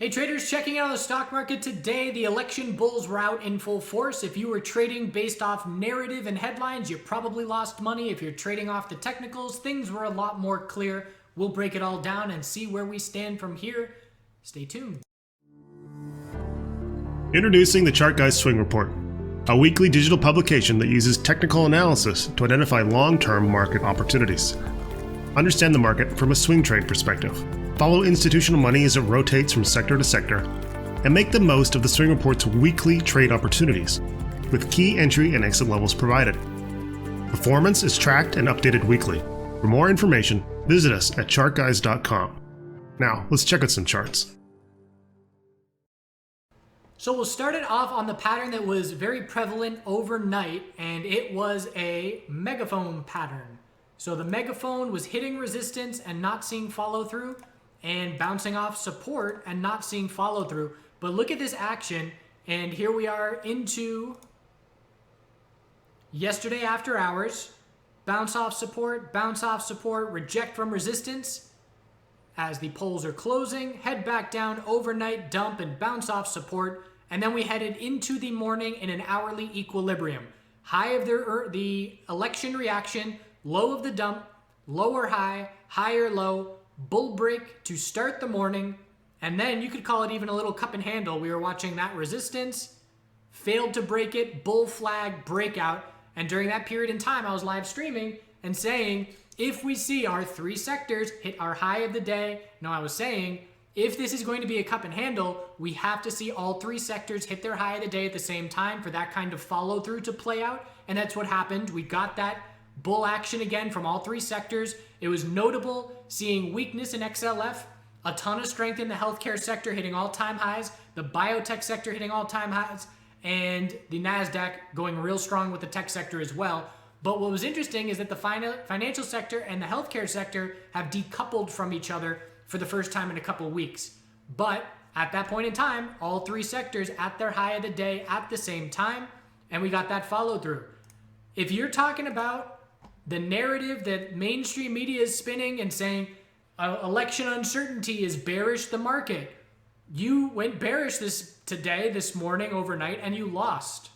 Hey traders, checking out the stock market today. The election bulls were out in full force. If you were trading based off narrative and headlines, you probably lost money. If you're trading off the technicals, things were a lot more clear. We'll break it all down and see where we stand from here. Stay tuned. Introducing the Chart Guys Swing Report, a weekly digital publication that uses technical analysis to identify long-term market opportunities. Understand the market from a swing trade perspective. Follow institutional money as it rotates from sector to sector, and make the most of the Swing Report's weekly trade opportunities, with key entry and exit levels provided. Performance is tracked and updated weekly. For more information, visit us at chartguys.com. Now, let's check out some charts. So we'll start it off on the pattern that was very prevalent overnight, and it was a megaphone pattern. So the megaphone was hitting resistance and not seeing follow through, and bouncing off support and not seeing follow through. But look at this action, and here we are into yesterday after hours. Bounce off support, reject from resistance as the polls are closing, head back down, overnight dump and bounce off support, and then we headed into the morning in an hourly equilibrium. High of the election reaction, low of the dump, lower high, higher low, bull break to start the morning, and then you could call it even a little cup and handle. We were watching that resistance, failed to break it, bull flag, breakout, and during that period in time, I was live streaming and saying, if we see our three sectors hit our high of the day, I was saying, if this is going to be a cup and handle, we have to see all three sectors hit their high of the day at the same time for that kind of follow through to play out, and that's what happened. We got that bull action again from all three sectors. It was notable seeing weakness in XLF, a ton of strength in the healthcare sector hitting all-time highs, the biotech sector hitting all-time highs, and the NASDAQ going real strong with the tech sector as well. But what was interesting is that the financial sector and the healthcare sector have decoupled from each other for the first time in a couple weeks. But at that point in time, all three sectors at their high of the day at the same time, and we got that follow through. If you're talking about the narrative that mainstream media is spinning and saying election uncertainty is bearish the market, you went bearish this morning, overnight, and you lost.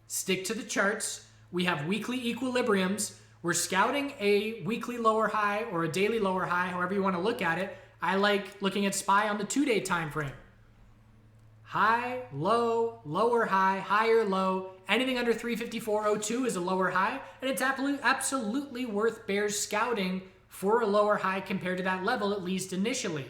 Stick to the charts. We have weekly equilibriums. We're scouting a weekly lower high or a daily lower high, however you want to look at it. I like looking at SPY on the 2-day time frame. High, low, lower high, higher low. Anything under 354.02 is a lower high, and it's absolutely worth bears scouting for a lower high compared to that level, at least initially.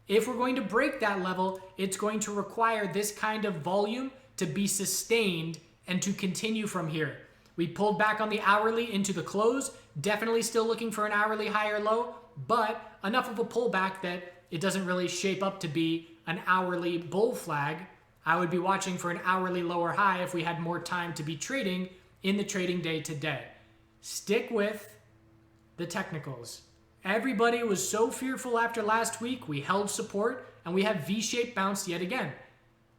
If we're going to break that level, it's going to require this kind of volume to be sustained and to continue from here. We pulled back on the hourly into the close, definitely still looking for an hourly higher low, but enough of a pullback that it doesn't really shape up to be an hourly bull flag. I would be watching for an hourly lower high if we had more time to be trading in the trading day today. Stick with the technicals. Everybody was so fearful after last week. We held support and we have V-shaped bounce yet again.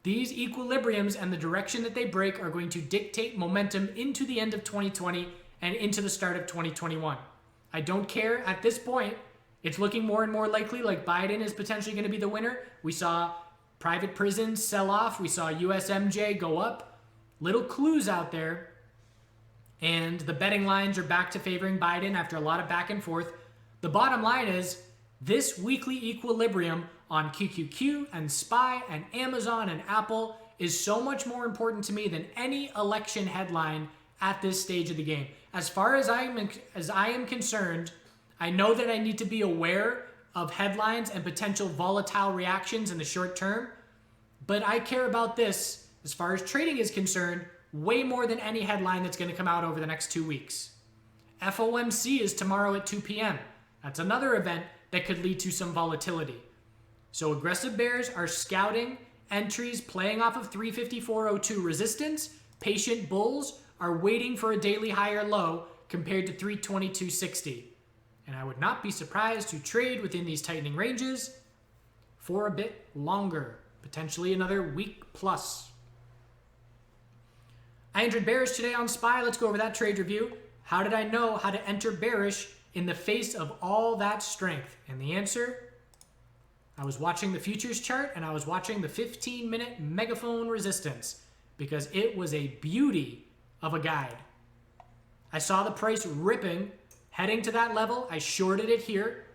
These equilibriums and the direction that they break are going to dictate momentum into the end of 2020 and into the start of 2021. I don't care at this point. It's looking more and more likely like Biden is potentially going to be the winner. We saw private prisons sell off. We saw USMJ go up. Little clues out there. And the betting lines are back to favoring Biden after a lot of back and forth. The bottom line is this weekly equilibrium on QQQ and SPY and Amazon and Apple is so much more important to me than any election headline at this stage of the game. As far as I am concerned, I know that I need to be aware of headlines and potential volatile reactions in the short term, but I care about this, as far as trading is concerned, way more than any headline that's going to come out over the next 2 weeks. FOMC is tomorrow at 2 p.m. That's another event that could lead to some volatility. So aggressive bears are scouting entries playing off of 354.02 resistance. Patient bulls are waiting for a daily higher low compared to 322.60. And I would not be surprised to trade within these tightening ranges for a bit longer, potentially another week plus. I entered bearish today on SPY. Let's go over that trade review. How did I know how to enter bearish in the face of all that strength? And the answer, I was watching the futures chart and I was watching the 15-minute megaphone resistance because it was a beauty of a guide. I saw the price ripping, heading to that level. I shorted it here.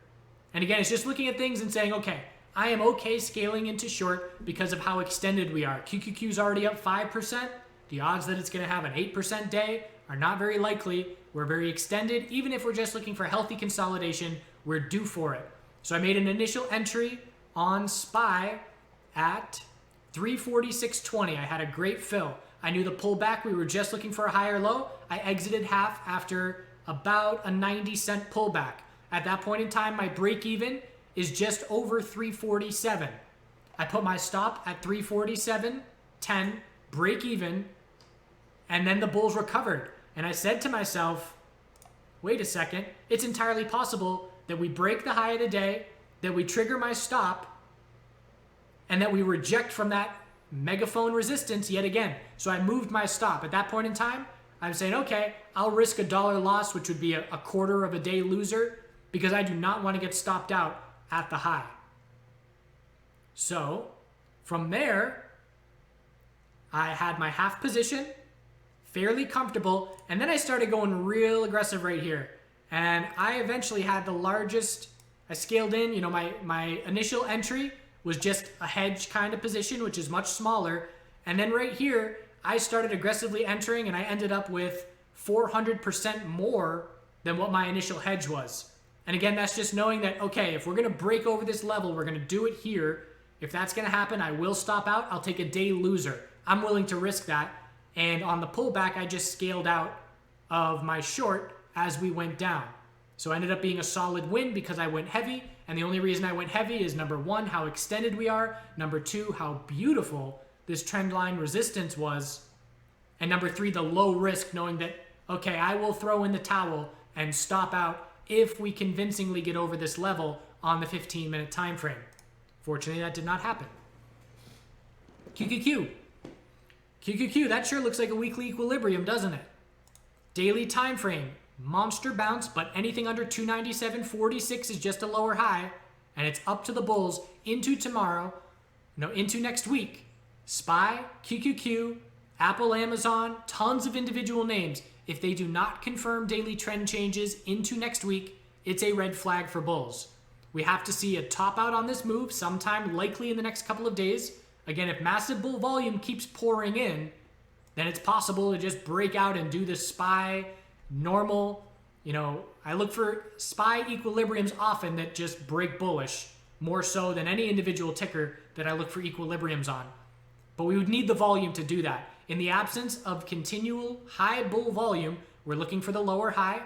And again, it's just looking at things and saying, okay, I am okay scaling into short because of how extended we are. QQQ is already up 5%. The odds that it's going to have an 8% day are not very likely. We're very extended. Even if we're just looking for healthy consolidation, we're due for it. So I made an initial entry on SPY at 346.20. I had a great fill. I knew the pullback, we were just looking for a higher low. I exited half after about a 90-cent pullback. At that point in time, my break even is just over 347. I put my stop at 347.10, break even, and then the bulls recovered. And I said to myself, wait a second, it's entirely possible that we break the high of the day, that we trigger my stop, and that we reject from that megaphone resistance yet again. So I moved my stop. At that point in time, I'm saying, okay, I'll risk $1 loss, which would be a quarter of a day loser, because I do not want to get stopped out at the high. So from there, I had my half position, fairly comfortable, and then I started going real aggressive right here. And I eventually had the largest, I scaled in, my initial entry was just a hedge kind of position, which is much smaller. And then right here, I started aggressively entering and I ended up with 400% more than what my initial hedge was. And again, that's just knowing that, okay, if we're gonna break over this level, we're gonna do it here. If that's gonna happen, I will stop out. I'll take a day loser. I'm willing to risk that. And on the pullback, I just scaled out of my short as we went down. So it ended up being a solid win because I went heavy. And the only reason I went heavy is number one, how extended we are. Number two, how beautiful this trend line resistance was. And number three, the low risk, knowing that, okay, I will throw in the towel and stop out if we convincingly get over this level on the 15-minute time frame. Fortunately, that did not happen. QQQ. QQQ, that sure looks like a weekly equilibrium, doesn't it? Daily time frame. Monster bounce, but anything under 297.46 is just a lower high, and it's up to the bulls into tomorrow, into next week. SPY, QQQ, Apple, Amazon, tons of individual names. If they do not confirm daily trend changes into next week, it's a red flag for bulls. We have to see a top out on this move sometime likely in the next couple of days. Again, if massive bull volume keeps pouring in, then it's possible to just break out and do the SPY normal, I look for SPY equilibriums often that just break bullish, more so than any individual ticker that I look for equilibriums on. But we would need the volume to do that. In the absence of continual high bull volume, we're looking for the lower high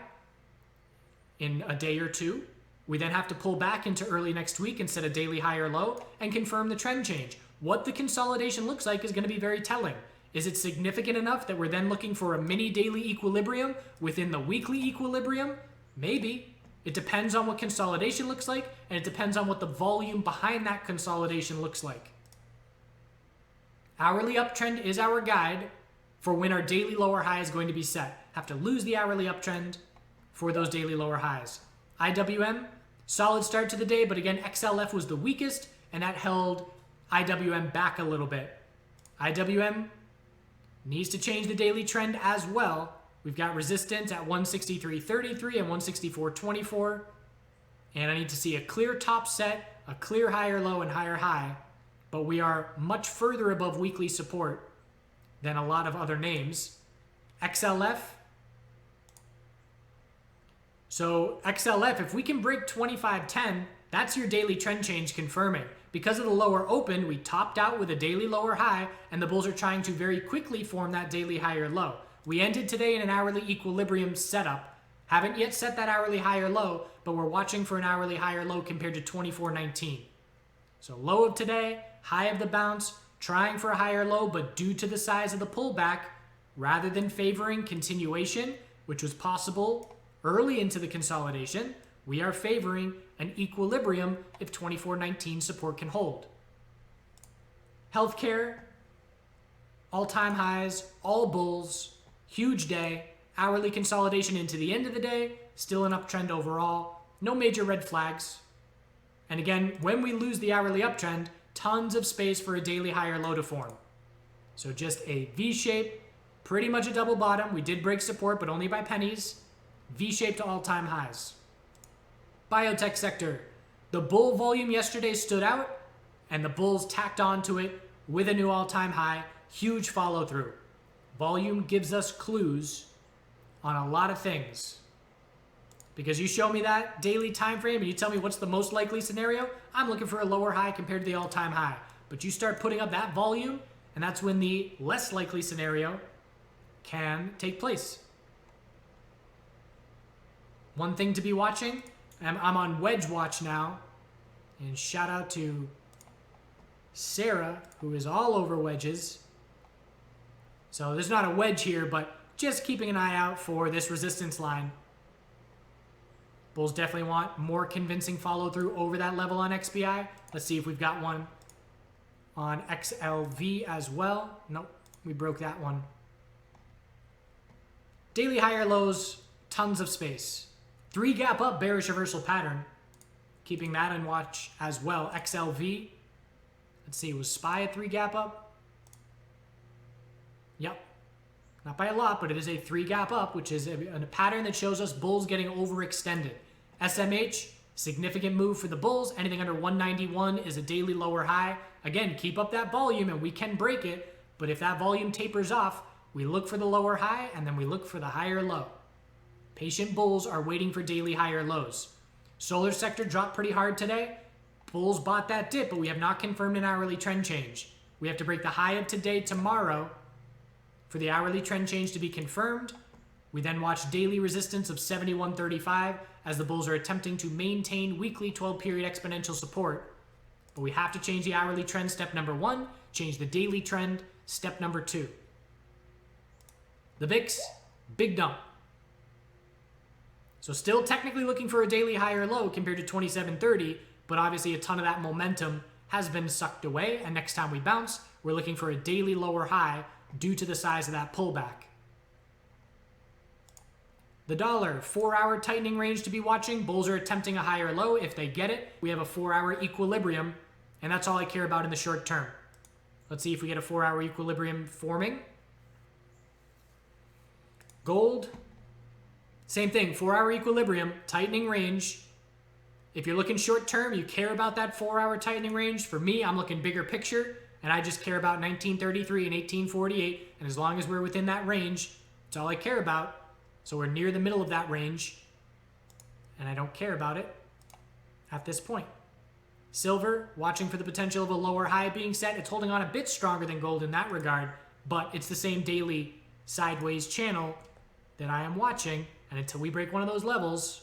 in a day or two. We then have to pull back into early next week and set a daily high or low and confirm the trend change. What the consolidation looks like is going to be very telling. Is it significant enough that we're then looking for a mini daily equilibrium within the weekly equilibrium? Maybe. It depends on what consolidation looks like, and it depends on what the volume behind that consolidation looks like. Hourly uptrend is our guide for when our daily lower high is going to be set. Have to lose the hourly uptrend for those daily lower highs. IWM, solid start to the day, but again, XLF was the weakest, and that held IWM back a little bit. IWM needs to change the daily trend as well. We've got resistance at 163.33 and 164.24. And I need to see a clear top set, a clear higher low and higher high. But we are much further above weekly support than a lot of other names. XLF. So XLF, if we can break 25.10, that's your daily trend change confirming. Because of the lower open, we topped out with a daily lower high, and the bulls are trying to very quickly form that daily higher low. We ended today in an hourly equilibrium setup. Haven't yet set that hourly higher low, but we're watching for an hourly higher low compared to 24.19. So low of today, high of the bounce, trying for a higher low, but due to the size of the pullback, rather than favoring continuation, which was possible early into the consolidation, we are favoring an equilibrium if 24.19 support can hold. Healthcare, all-time highs, all bulls, huge day, hourly consolidation into the end of the day, still an uptrend overall, no major red flags. And again, when we lose the hourly uptrend, tons of space for a daily higher low to form. So just a V shape, pretty much a double bottom. We did break support, but only by pennies. V shape to all-time highs. Biotech sector. The bull volume yesterday stood out, and the bulls tacked onto it with a new all-time high. Huge follow through. Volume gives us clues on a lot of things. Because you show me that daily time frame and you tell me what's the most likely scenario, I'm looking for a lower high compared to the all-time high. But you start putting up that volume, and that's when the less likely scenario can take place. One thing to be watching, I'm on wedge watch now, and shout out to Sarah, who is all over wedges. So there's not a wedge here, but just keeping an eye out for this resistance line. Bulls definitely want more convincing follow through over that level on XBI. Let's see if we've got one on XLV as well. Nope, we broke that one. Daily higher lows, tons of space. 3 gap up, bearish reversal pattern. Keeping that in watch as well. XLV. Let's see, was SPY a 3 gap up? Yep. Not by a lot, but it is a 3 gap up, which is a pattern that shows us bulls getting overextended. SMH, significant move for the bulls. Anything under 191 is a daily lower high. Again, keep up that volume and we can break it, but if that volume tapers off, we look for the lower high and then we look for the higher low. Patient bulls are waiting for daily higher lows. Solar sector dropped pretty hard today. Bulls bought that dip, but we have not confirmed an hourly trend change. We have to break the high of today tomorrow for the hourly trend change to be confirmed. We then watch daily resistance of 71.35 as the bulls are attempting to maintain weekly 12-period exponential support. But we have to change the hourly trend, step number 1, change the daily trend, step number 2. The VIX, big dump. So still technically looking for a daily higher low compared to 27.30, but obviously a ton of that momentum has been sucked away, and next time we bounce, we're looking for a daily lower high due to the size of that pullback. The dollar, 4-hour tightening range to be watching. Bulls are attempting a higher low. If they get it, we have a 4-hour equilibrium, and that's all I care about in the short term. Let's see if we get a 4-hour equilibrium forming. Gold, same thing, 4-hour equilibrium, tightening range. If you're looking short term, you care about that 4-hour tightening range. For me, I'm looking bigger picture, and I just care about 1933 and 1848, and as long as we're within that range, that's all I care about. So we're near the middle of that range, and I don't care about it at this point. Silver, watching for the potential of a lower high being set. It's holding on a bit stronger than gold in that regard, but it's the same daily sideways channel that I am watching, and until we break one of those levels,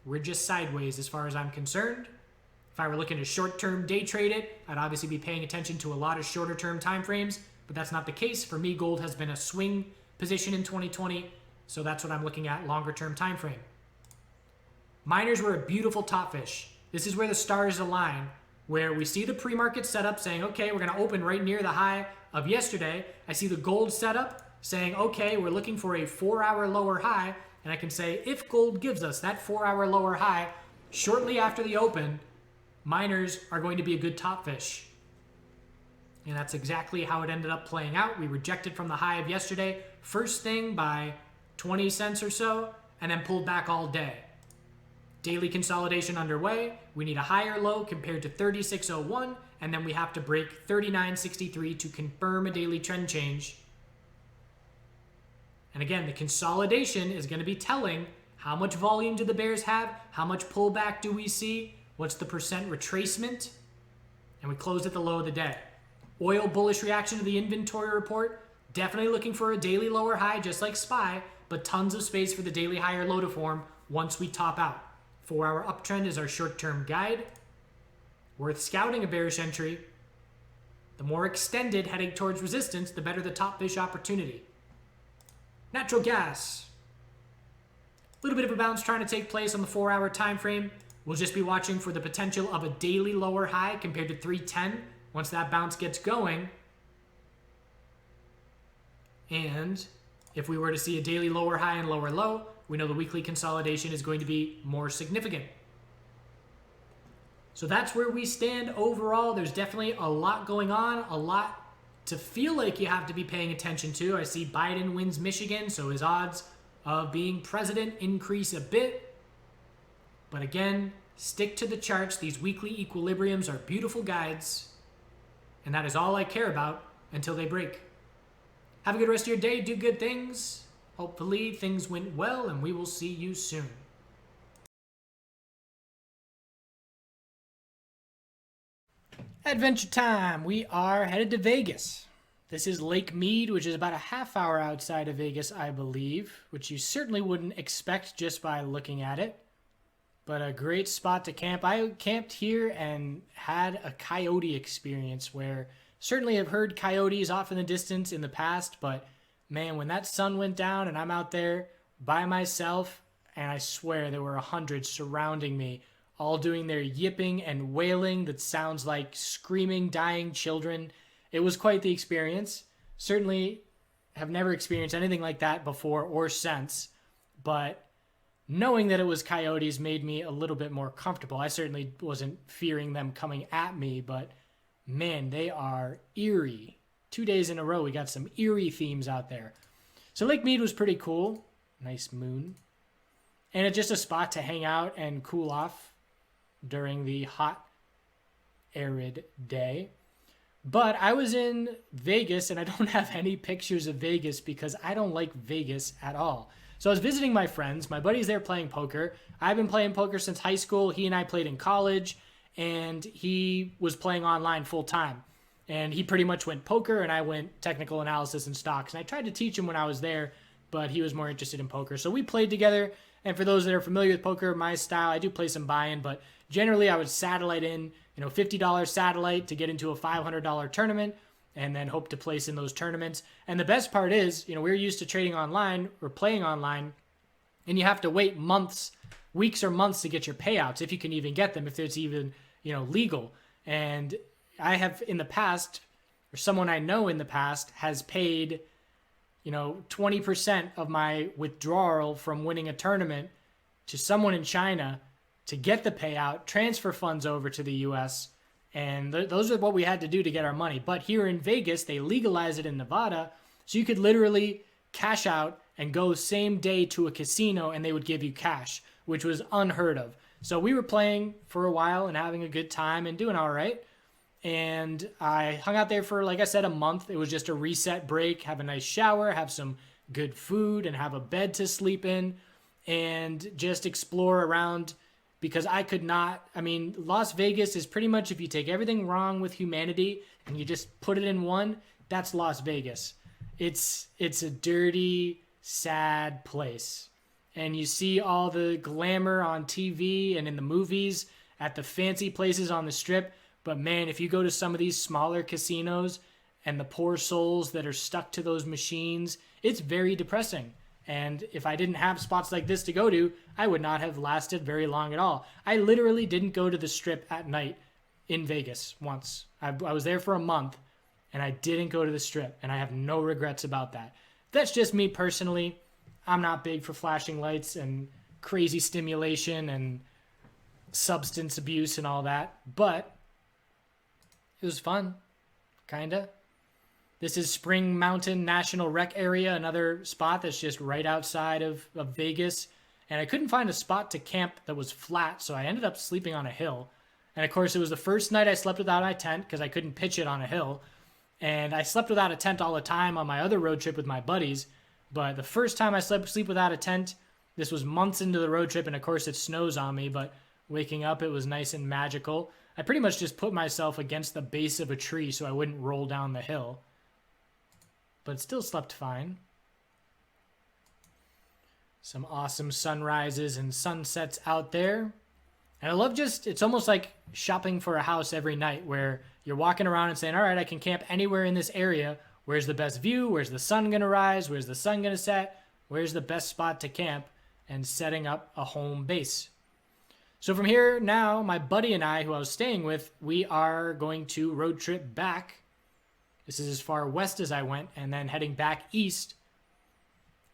we're just sideways as far as I'm concerned. If I were looking to short-term day trade it, I'd obviously be paying attention to a lot of shorter-term time frames, but that's not the case. For me, gold has been a swing position in 2020, so that's what I'm looking at, longer-term time frame. Miners were a beautiful top fish. This is where the stars align, where we see the pre-market setup saying, okay, we're going to open right near the high of yesterday. I see the gold setup saying, okay, we're looking for a 4-hour lower high, and I can say, if gold gives us that 4-hour lower high, shortly after the open, miners are going to be a good top fish. And that's exactly how it ended up playing out. We rejected from the high of yesterday, first thing by 20 cents or so, and then pulled back all day. Daily consolidation underway. We need a higher low compared to 36.01, and then we have to break 39.63 to confirm a daily trend change. And again, the consolidation is going to be telling how much volume do the bears have, how much pullback do we see, what's the percent retracement, and we closed at the low of the day. Oil bullish reaction to the inventory report, definitely looking for a daily lower high just like SPY, but tons of space for the daily higher low to form once we top out. 4-hour uptrend is our short-term guide. Worth scouting a bearish entry. The more extended heading towards resistance, the better the top fish opportunity. Natural gas. A little bit of a bounce trying to take place on the 4-hour time frame. We'll just be watching for the potential of a daily lower high compared to 310 once that bounce gets going. And if we were to see a daily lower high and lower low, we know the weekly consolidation is going to be more significant. So that's where we stand overall. There's definitely a lot going on, a lot to feel like you have to be paying attention to. I see Biden wins Michigan, so his odds of being president increase a bit. But again, stick to the charts. These weekly equilibriums are beautiful guides, and that is all I care about until they break. Have a good rest of your day. Do good things. Hopefully things went well, and we will see you soon. Adventure time. We are headed to Vegas. This is Lake Mead, which is about a half hour outside of Vegas, I believe, which you certainly wouldn't expect just by looking at it. But a great spot to camp. I camped here and had a coyote experience where certainly I've heard coyotes off in the distance in the past, but man, when that sun went down and I'm out there by myself, and I swear there were 100 surrounding me, all doing their yipping and wailing that sounds like screaming, dying children. It was quite the experience. Certainly have never experienced anything like that before or since, but knowing that it was coyotes made me a little bit more comfortable. I certainly wasn't fearing them coming at me, but man, they are eerie. 2 days in a row, we got some eerie themes out there. So Lake Mead was pretty cool. Nice moon. And it's just a spot to hang out and cool off during the hot, arid day. But I was in Vegas, and I don't have any pictures of Vegas because I don't like Vegas at all. So I was visiting my friends. My buddy's there playing poker. I've been playing poker since high school. He and I played in college, and he was playing online full time. And he pretty much went poker, and I went technical analysis and stocks. And I tried to teach him when I was there, but he was more interested in poker. So we played together. And for those that are familiar with poker, my style, I do play some buy-in, but generally I would satellite in, $50 satellite to get into a $500 tournament and then hope to place in those tournaments. And the best part is, we're used to trading online or playing online, and you have to wait weeks or months to get your payouts, if you can even get them, if it's even, legal. And I have in the past, or someone I know in the past has paid 20% of my withdrawal from winning a tournament to someone in China to get the payout, transfer funds over to the US. And those are what we had to do to get our money. But here in Vegas, they legalized it in Nevada. So you could literally cash out and go same day to a casino and they would give you cash, which was unheard of. So we were playing for a while and having a good time and doing all right. And I hung out there for, like I said, a month. It was just a reset break, have a nice shower, have some good food, and have a bed to sleep in, and just explore around because I could not. Las Vegas is pretty much, if you take everything wrong with humanity and you just put it in one, that's Las Vegas. It's a dirty, sad place. And you see all the glamour on TV and in the movies at the fancy places on the strip. But man, if you go to some of these smaller casinos and the poor souls that are stuck to those machines, it's very depressing. And if I didn't have spots like this to go to, I would not have lasted very long at all. I literally didn't go to the strip at night in Vegas once. I was there for a month and I didn't go to the strip, and I have no regrets about that. That's just me personally. I'm not big for flashing lights and crazy stimulation and substance abuse and all that, but it was fun, kinda. This is Spring Mountain National Rec Area, another spot that's just right outside of Vegas. And I couldn't find a spot to camp that was flat, so I ended up sleeping on a hill. And of course, it was the first night I slept without my tent because I couldn't pitch it on a hill. And I slept without a tent all the time on my other road trip with my buddies. But the first time I sleep without a tent, this was months into the road trip, and of course it snows on me, but waking up, it was nice and magical. I pretty much just put myself against the base of a tree so I wouldn't roll down the hill. But still slept fine. Some awesome sunrises and sunsets out there. And I love it's almost like shopping for a house every night where you're walking around and saying, all right, I can camp anywhere in this area. Where's the best view? Where's the sun going to rise? Where's the sun going to set? Where's the best spot to camp? And setting up a home base. So from here now, my buddy and I, who I was staying with, we are going to road trip back. This is as far west as I went, and then heading back east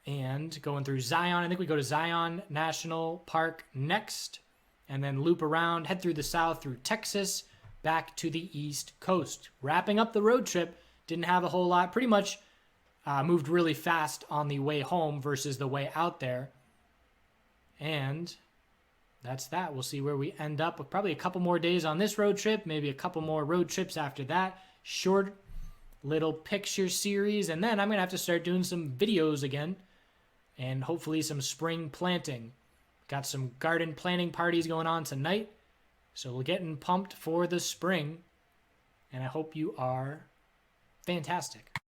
and going through Zion. I think we go to Zion National Park next, and then loop around, head through the south, through Texas, back to the East Coast. Wrapping up the road trip, didn't have a whole lot, pretty much moved really fast on the way home versus the way out there. And that's that. We'll see where we end up with probably a couple more days on this road trip, maybe a couple more road trips after that. Short little picture series, and then I'm going to have to start doing some videos again and hopefully some spring planting. Got some garden planting parties going on tonight, so we're getting pumped for the spring, and I hope you are fantastic.